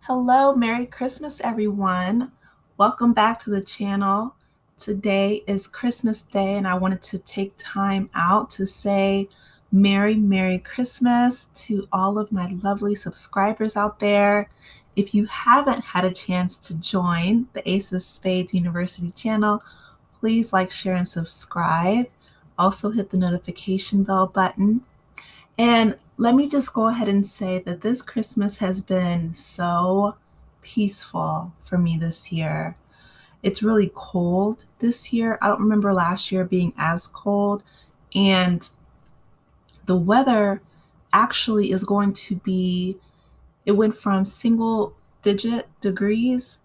Hello, Merry Christmas, everyone. Welcome back to the channel. Today is Christmas Day, and I wanted to take time out to say Merry Christmas to all of my lovely subscribers out there. If you haven't had a chance to join the Ace of Spades University channel, please like, share, and subscribe. Also, hit the notification bell button. And let me just go ahead and say that this Christmas has been so peaceful for me this year. It's really cold this year. I don't remember last year being as cold. And the weather actually is going to be, it went from single digit degrees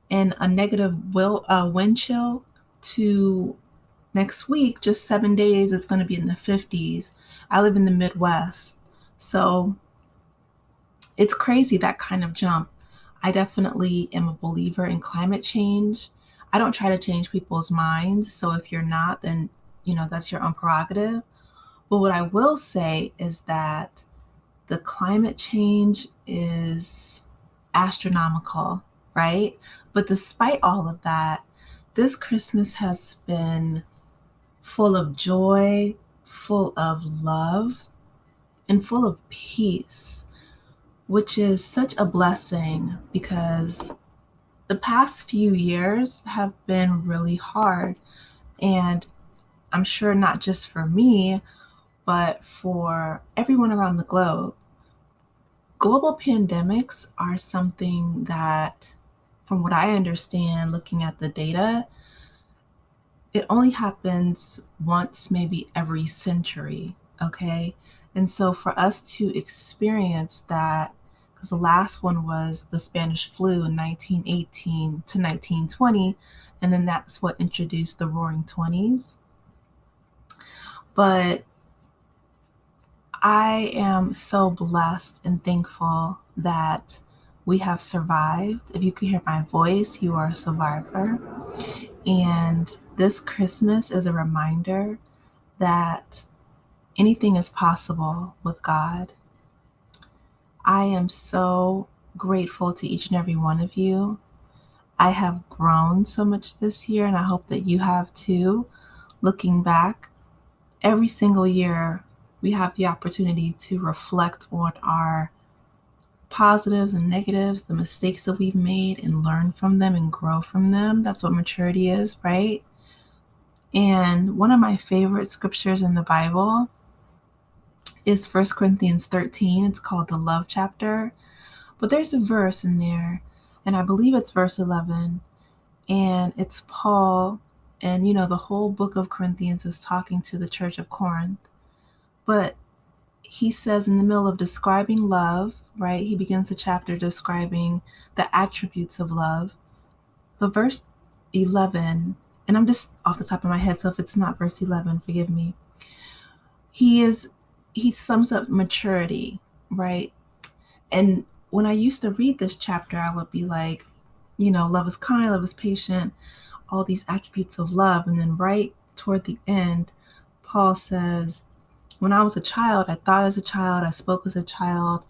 and a negative wind chill to next week, just 7 days, it's going to be in the 50s. I live in the Midwest. So it's crazy, that kind of jump. I definitely am a believer in climate change. I don't try to change people's minds. So if you're not, then, that's your own prerogative. But what I will say is that the climate change is astronomical, right? But despite all of that, this Christmas has been full of joy, full of love, and full of peace, which is such a blessing because the past few years have been really hard. And I'm sure not just for me, but for everyone around the globe. Global pandemics are something that, from what I understand, looking at the data, it only happens once, maybe every century, okay? And so for us to experience that, because the last one was the Spanish flu in 1918 to 1920, and then that's what introduced the Roaring Twenties. But I am so blessed and thankful that we have survived. If you can hear my voice, you are a survivor. And this Christmas is a reminder that anything is possible with God. I am so grateful to each and every one of you. I have grown so much this year, and I hope that you have too. Looking back, every single year, we have the opportunity to reflect on our positives and negatives, the mistakes that we've made, and learn from them and grow from them. That's what maturity is, right? And one of my favorite scriptures in the Bible is 1 Corinthians 13. It's called the love chapter. But there's a verse in there, and I believe it's verse 11, and it's Paul. And, the whole book of Corinthians is talking to the church of Corinth. But he says in the middle of describing love, right? He begins the chapter describing the attributes of love. But verse 11, and I'm just off the top of my head, so if it's not verse 11, forgive me. He sums up maturity, right? And when I used to read this chapter, I would be like, love is kind, love is patient, all these attributes of love. And then right toward the end, Paul says, when I was a child, I thought as a child, I spoke as a child,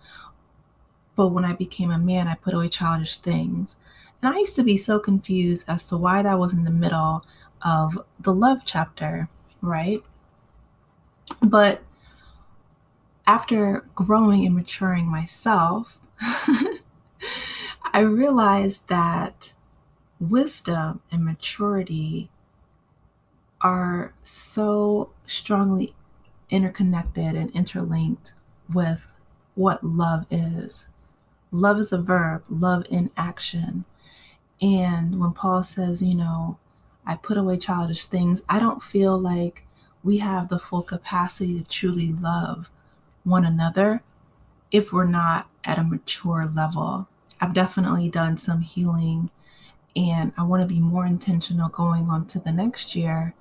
but when I became a man, I put away childish things. And I used to be so confused as to why that was in the middle of the love chapter, right? But after growing and maturing myself, I realized that wisdom and maturity are so strongly interconnected and interlinked with what love is. Love is a verb, love in action. And when Paul says, I put away childish things, I don't feel like we have the full capacity to truly love one another if we're not at a mature level. I've definitely done some healing, and I want to be more intentional going on to the next year,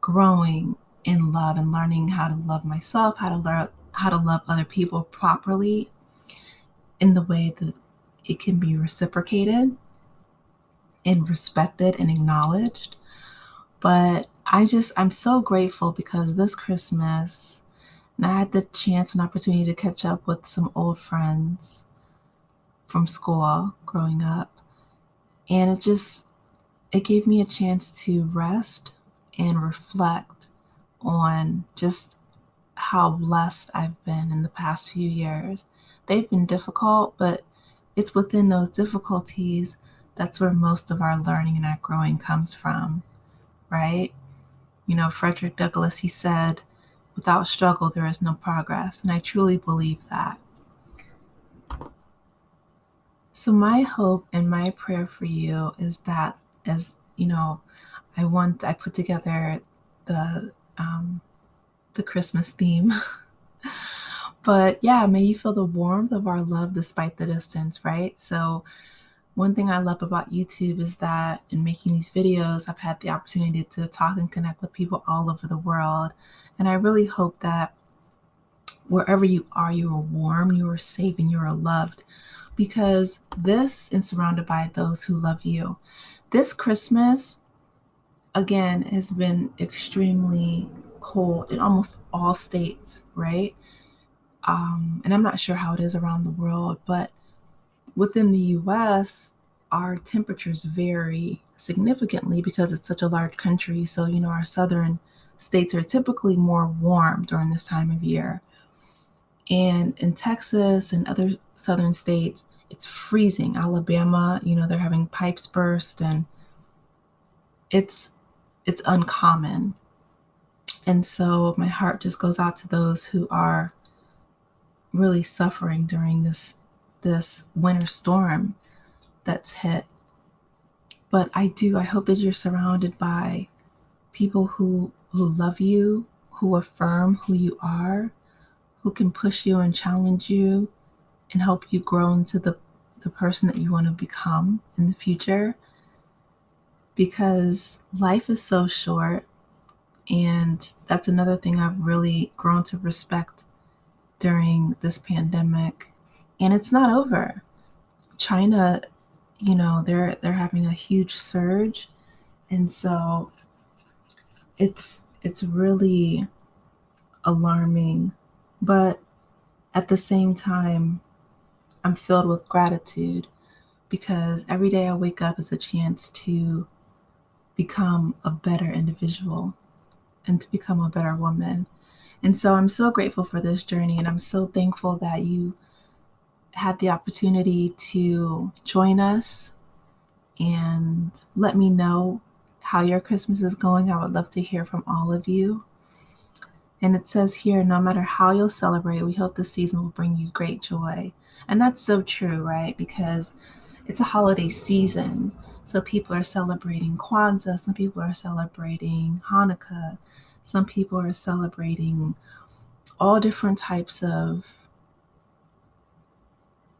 growing in love and learning how to love myself, how to love other people properly in the way that it can be reciprocated and respected and acknowledged. But I'm so grateful because this Christmas, and I had the chance and opportunity to catch up with some old friends from school growing up. And it gave me a chance to rest and reflect on just how blessed I've been in the past few years. They've been difficult, but it's within those difficulties that's where most of our learning and our growing comes from, right? Frederick Douglass, he said, without struggle, there is no progress. And I truly believe that. So, my hope and my prayer for you is that, as you know, I put together the the Christmas theme. But yeah, may you feel the warmth of our love despite the distance, right? So, one thing I love about YouTube is that in making these videos, I've had the opportunity to talk and connect with people all over the world. And I really hope that wherever you are warm, you are safe, and you are loved. Because this is surrounded by those who love you. This Christmas, again, has been extremely cold in almost all states, right? And I'm not sure how it is around the world, but within the US, our temperatures vary significantly because it's such a large country. So, our southern states are typically more warm during this time of year. And in Texas and other southern states, it's freezing. Alabama, they're having pipes burst, and it's uncommon. And so my heart just goes out to those who are really suffering during this winter storm that's hit. But I hope that you're surrounded by people who love you, who affirm who you are, who can push you and challenge you and help you grow into the person that you want to become in the future. Because life is so short, and that's another thing I've really grown to respect during this pandemic. And it's not over. China, they're having a huge surge, and so it's really alarming. But at the same time, I'm filled with gratitude because every day I wake up is a chance to become a better individual and to become a better woman. And so I'm so grateful for this journey, and I'm so thankful that you had the opportunity to join us and let me know how your Christmas is going. I would love to hear from all of you. And it says here, no matter how you'll celebrate, we hope this season will bring you great joy. And that's so true, right? Because it's a holiday season. So people are celebrating Kwanzaa, some people are celebrating Hanukkah, some people are celebrating all different types of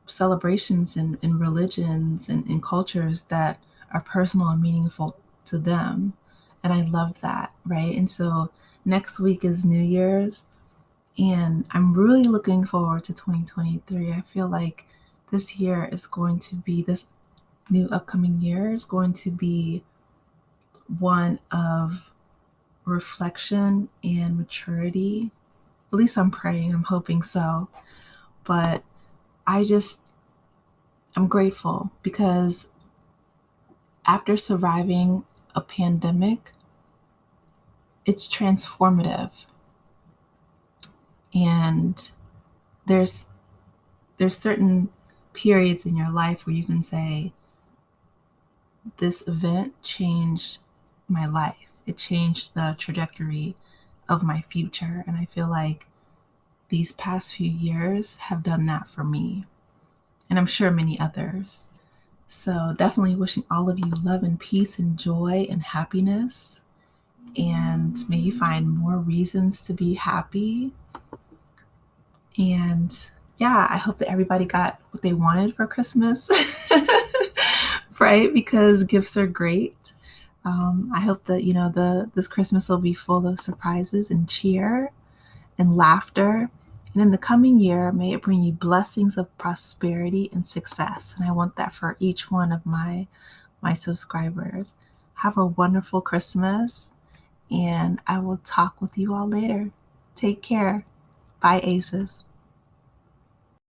celebrations and religions and cultures that are personal and meaningful to them. And I love that, right? And so next week is New Year's, and I'm really looking forward to 2023. I feel like this new upcoming year is going to be one of reflection and maturity. At least I'm praying, I'm hoping so. But I'm grateful because after surviving a pandemic, it's transformative. And there's certain periods in your life where you can say, this event changed my life. It changed the trajectory of my future. And I feel like these past few years have done that for me. And I'm sure many others. So definitely wishing all of you love and peace and joy and happiness. And may you find more reasons to be happy. And yeah, I hope that everybody got what they wanted for Christmas, right? Because gifts are great. I hope that, this Christmas will be full of surprises and cheer and laughter. And in the coming year, may it bring you blessings of prosperity and success. And I want that for each one of my subscribers. Have a wonderful Christmas, and I will talk with you all later. Take care. Bye, Aces.